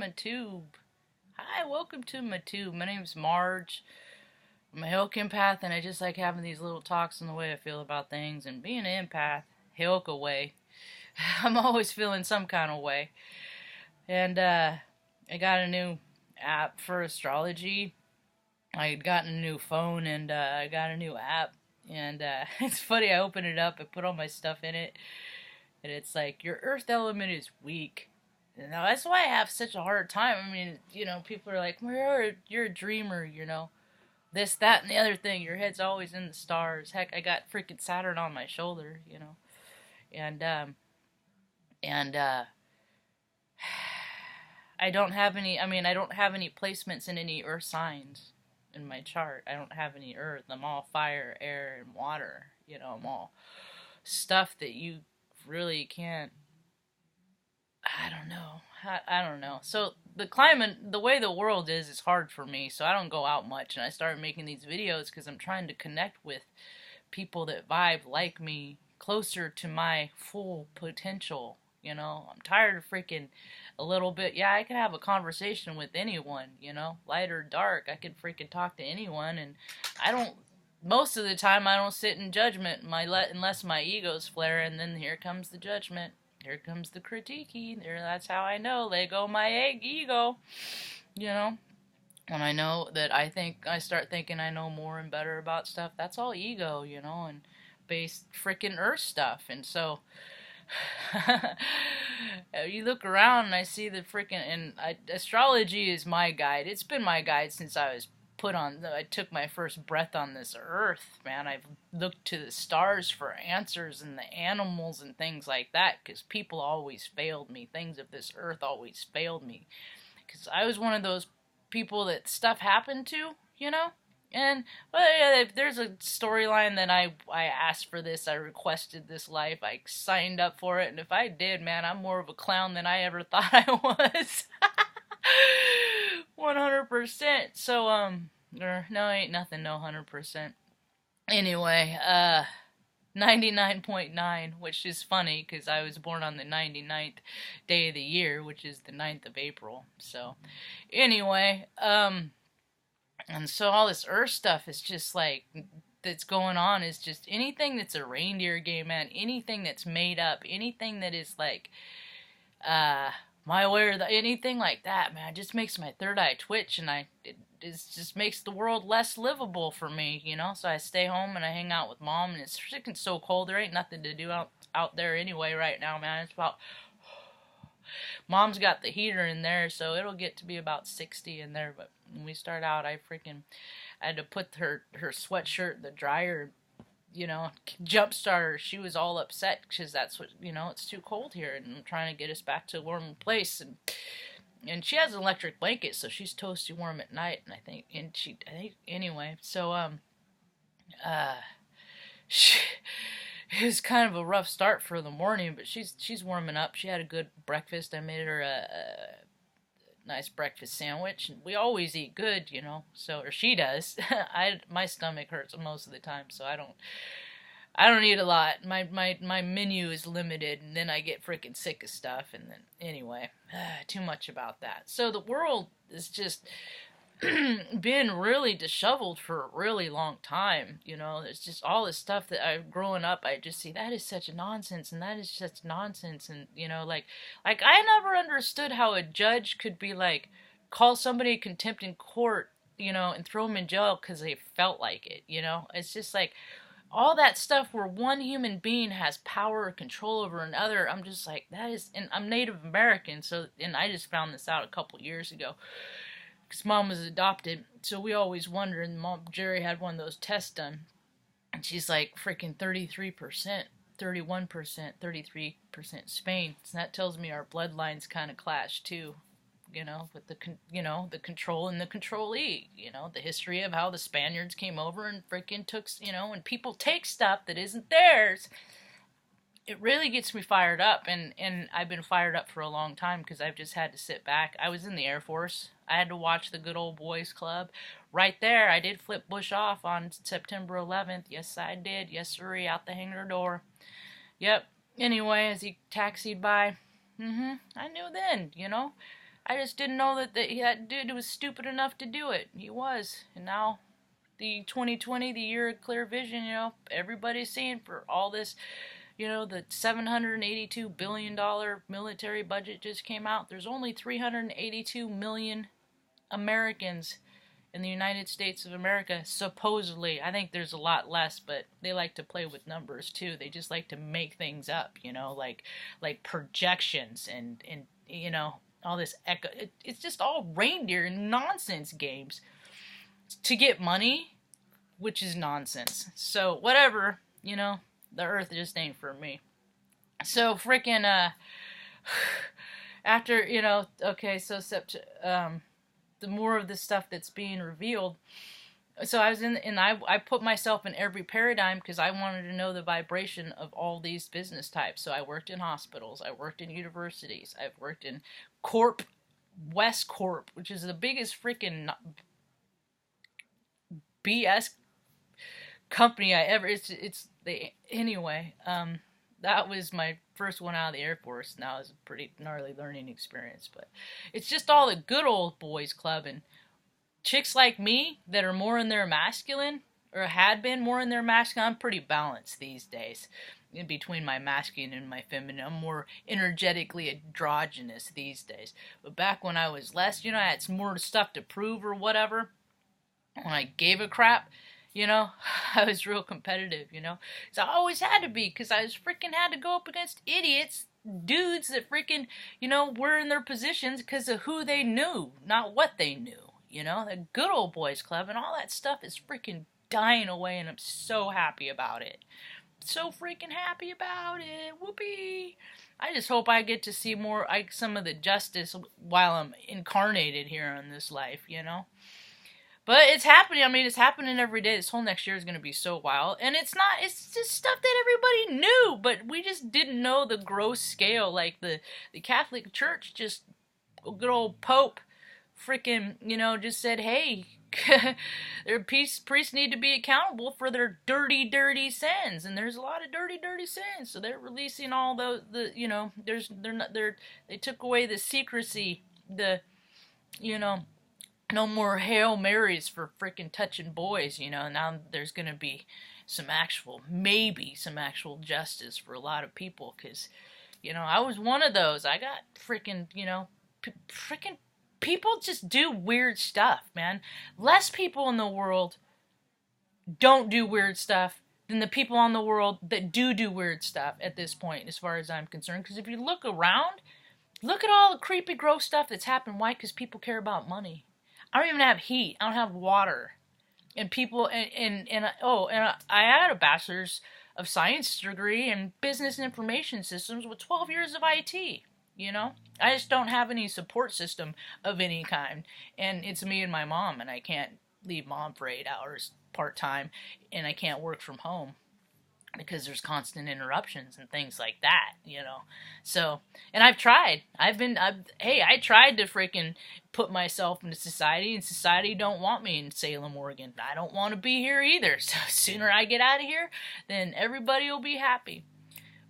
my tube. Hi, welcome to my tube. My name's Marge. I'm a Hilk empath, and I just like having these little talks on the way I feel about things. And being an empath, Hilk away, I'm always feeling some kind of way. And I got a new app for astrology. I had gotten a new phone, and I got a new app. And it's funny, I opened it up, I put all my stuff in it, and it's like, your earth element is weak. Now, that's why I have such a hard time. I mean, people are like, well, you're a dreamer, this, that, and the other thing. Your head's always in the stars. Heck, I got freaking Saturn on my shoulder, And, I don't have any placements in any earth signs in my chart. I don't have any earth. I'm all fire, air, and water. I'm all stuff that you really can't. I don't know. I don't know. So the climate, the way the world is hard for me. So I don't go out much, and I started making these videos because I'm trying to connect with people that vibe like me, closer to my full potential. I'm tired of freaking a little bit. Yeah, I can have a conversation with anyone, light or dark. I can freaking talk to anyone, and most of the time I don't sit in judgment unless my ego's flaring, and then here comes the judgment. Here comes the critiquing. That's how I know. Let go my ego. When I know that I start thinking I know more and better about stuff, that's all ego, and based freaking earth stuff. And so you look around and I see the freaking, astrology is my guide. It's been my guide since I took my first breath on this earth, man. I've looked to the stars for answers and the animals and things like that, because people always failed me. Things of this earth always failed me, because I was one of those people that stuff happened to, And if there's a storyline that I asked for this, I requested this life, I signed up for it, and if I did, man, I'm more of a clown than I ever thought I was. 100%. So, no, ain't nothing, no 100%. Anyway, 99.9, which is funny, because I was born on the 99th day of the year, which is the 9th of April. So, anyway, and so all this earth stuff is just like, that's going on is just anything that's a reindeer game, man, anything that's made up, anything that is like, my way or anything like that, man, it just makes my third eye twitch, and it just makes the world less livable for me, so I stay home and I hang out with Mom, and it's freaking so cold. There ain't nothing to do out there anyway right now, man. It's about, Mom's got the heater in there, so it'll get to be about 60 in there, but when we start out, I had to put her sweatshirt in the dryer, jump starter. She was all upset because that's what, it's too cold here, and I'm trying to get us back to a warm place, and she has an electric blanket, so she's toasty warm at night, and I think anyway, so it was kind of a rough start for the morning, but she's warming up. She had a good breakfast. I made her a nice breakfast sandwich, and we always eat good, so, or she does. My stomach hurts most of the time, so I don't eat a lot. My menu is limited, and then I get freaking sick of stuff, and then, anyway, too much about that. So the world is just been really disheveled for a really long time, There's just all this stuff that growing up, I just see, that is such a nonsense, and that is such nonsense, and, like I never understood how a judge could be like, call somebody contempt in court, and throw them in jail because they felt like it, It's just like, all that stuff where one human being has power or control over another, I'm just like, that is, and I'm Native American, and I just found this out a couple years ago, because Mom was adopted, so we always wonder, and Jerry had one of those tests done, and she's like freaking 33%, 31%, 33% Spain, so that tells me our bloodlines kind of clash too, with the control and the controlee, the history of how the Spaniards came over and freaking took, and people take stuff that isn't theirs. It really gets me fired up, and I've been fired up for a long time because I've just had to sit back. I was in the Air Force. I had to watch the Good Old Boys Club. Right there, I did flip Bush off on September 11th. Yes, I did. Yes, sirree, out the hangar door. Yep. Anyway, as he taxied by, I knew then, I just didn't know that dude was stupid enough to do it. He was. And now, the 2020, the year of clear vision, everybody's seeing for all this, the $782 billion military budget just came out. There's only 382 million Americans in the United States of America, supposedly. I think there's a lot less, but they like to play with numbers too. They just like to make things up, like projections and all this echo. It's just all reindeer nonsense games to get money, which is nonsense. So whatever, the earth just ain't for me. So freaking after okay, so the more of the stuff that's being revealed. So I was I put myself in every paradigm because I wanted to know the vibration of all these business types. So I worked in hospitals, I worked in universities, I've worked in West Corp, which is the biggest freaking BS company I ever. Anyway. That was my first one out of the Air Force. Now it was a pretty gnarly learning experience, but it's just all the good old boys club and chicks like me that are more in their masculine, or had been more in their masculine. I'm pretty balanced these days in between my masculine and my feminine. I'm more energetically androgynous these days. But back when I was less, I had some more stuff to prove or whatever. When I gave a crap, I was real competitive, So I always had to be, because I was freaking had to go up against idiots, dudes that freaking, were in their positions because of who they knew, not what they knew, The good old boys club and all that stuff is freaking dying away, and I'm so happy about it. So freaking happy about it. Whoopee. I just hope I get to see some of the justice while I'm incarnated here in this life, But it's happening. I mean, it's happening every day. This whole next year is going to be so wild. And it's just stuff that everybody knew, but we just didn't know the gross scale. Like the Catholic Church, just a good old Pope freaking, just said, hey, their priests need to be accountable for their dirty, dirty sins. And there's a lot of dirty, dirty sins. So they're releasing all they took away the secrecy, no more Hail Marys for freaking touching boys, Now there's going to be maybe some actual justice for a lot of people, because, I was one of those. I got freaking, freaking people just do weird stuff, man. Less people in the world don't do weird stuff than the people in the world that do weird stuff at this point, as far as I'm concerned. Because if you look around, look at all the creepy, gross stuff that's happened. Why? Because people care about money. I don't even have heat. I don't have water. And people, and I had a bachelor's of science degree in business and information systems with 12 years of IT, I just don't have any support system of any kind. And it's me and my mom, and I can't leave mom for 8 hours part-time, and I can't work from home because there's constant interruptions and things like that, So, and I've tried. I tried to freaking put myself into society, and society don't want me in Salem, Oregon. I don't want to be here either. So sooner I get out of here, then everybody will be happy.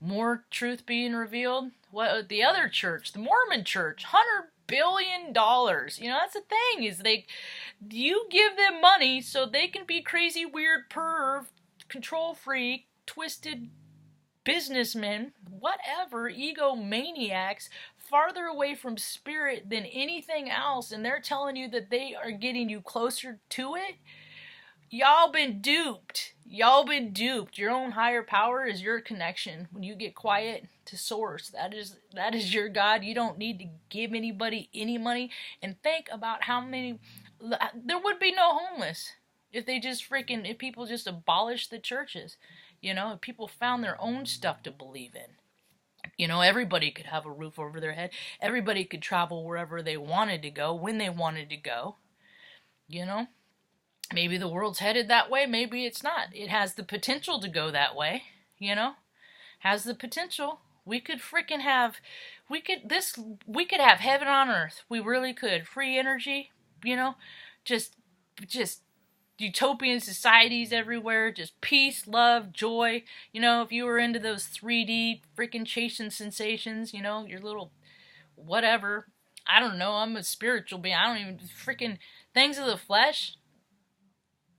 More truth being revealed. What the other church, the Mormon Church, $100 billion. That's the thing, is you give them money so they can be crazy, weird, perv, control freak, twisted businessmen, whatever, egomaniacs, farther away from spirit than anything else, and they're telling you that they are getting you closer to it. Y'all been duped. Your own higher power is your connection. When you get quiet to source, that is your God. You don't need to give anybody any money. And think about how many, there would be no homeless if people just abolished the churches. If people found their own stuff to believe in. Everybody could have a roof over their head. Everybody could travel wherever they wanted to go, when they wanted to go. Maybe the world's headed that way. Maybe it's not. It has the potential to go that way. Has the potential. We could have heaven on earth. We really could. Free energy, just utopian societies everywhere, just peace, love, joy. If you were into those 3D freaking chasing sensations, your little whatever, I don't know, I'm a spiritual being. I don't even freaking things of the flesh.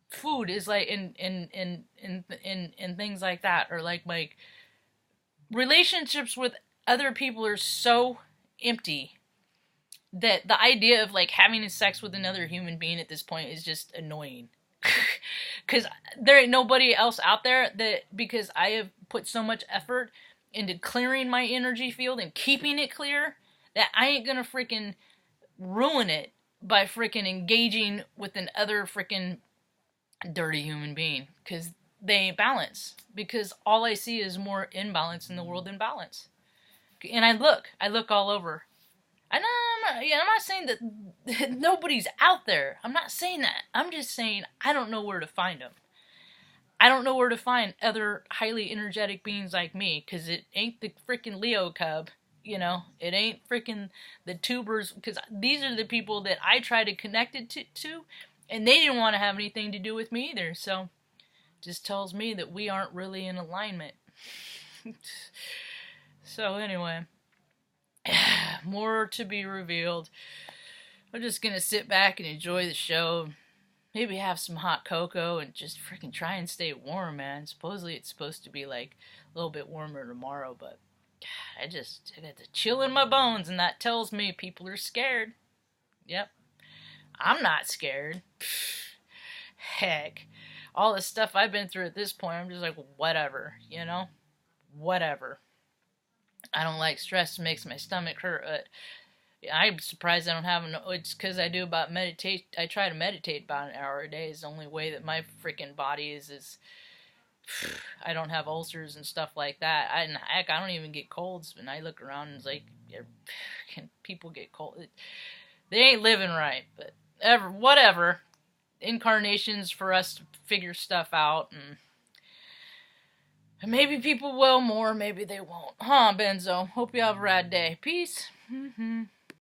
Food is like in things like that, or like relationships with other people are so empty that the idea of like having sex with another human being at this point is just annoying. Because there ain't nobody else out there that, because I have put so much effort into clearing my energy field and keeping it clear, that I ain't gonna freaking ruin it by freaking engaging with an other freaking dirty human being. Because they ain't balanced. Because all I see is more imbalance in the world than balance. And I look all over. And I'm not saying that nobody's out there. I'm not saying that. I'm just saying I don't know where to find them. I don't know where to find other highly energetic beings like me, because it ain't the freaking Leo cub, you know? It ain't freaking the tubers, because these are the people that I try to connect it to, and they didn't want to have anything to do with me either, so just tells me that we aren't really in alignment. So anyway, more to be revealed. I'm just gonna sit back and enjoy the show. Maybe have some hot cocoa and just freaking try and stay warm, man. Supposedly it's supposed to be like a little bit warmer tomorrow, but I got the chill in my bones, and that tells me people are scared. Yep. I'm not scared. Heck. All the stuff I've been through at this point, I'm just like, whatever, you know? Whatever. I don't like stress. It makes my stomach hurt. I'm surprised I don't have no. It's because I do about meditate. I try to meditate about an hour a day. Is the only way that my freaking body is. I don't have ulcers and stuff like that. Heck, I don't even get colds. And I look around and it's like, can people get cold? They ain't living right. But whatever. Incarnations for us to figure stuff out, and maybe people will more. Maybe they won't. Huh, Benzo? Hope you have a rad day. Peace.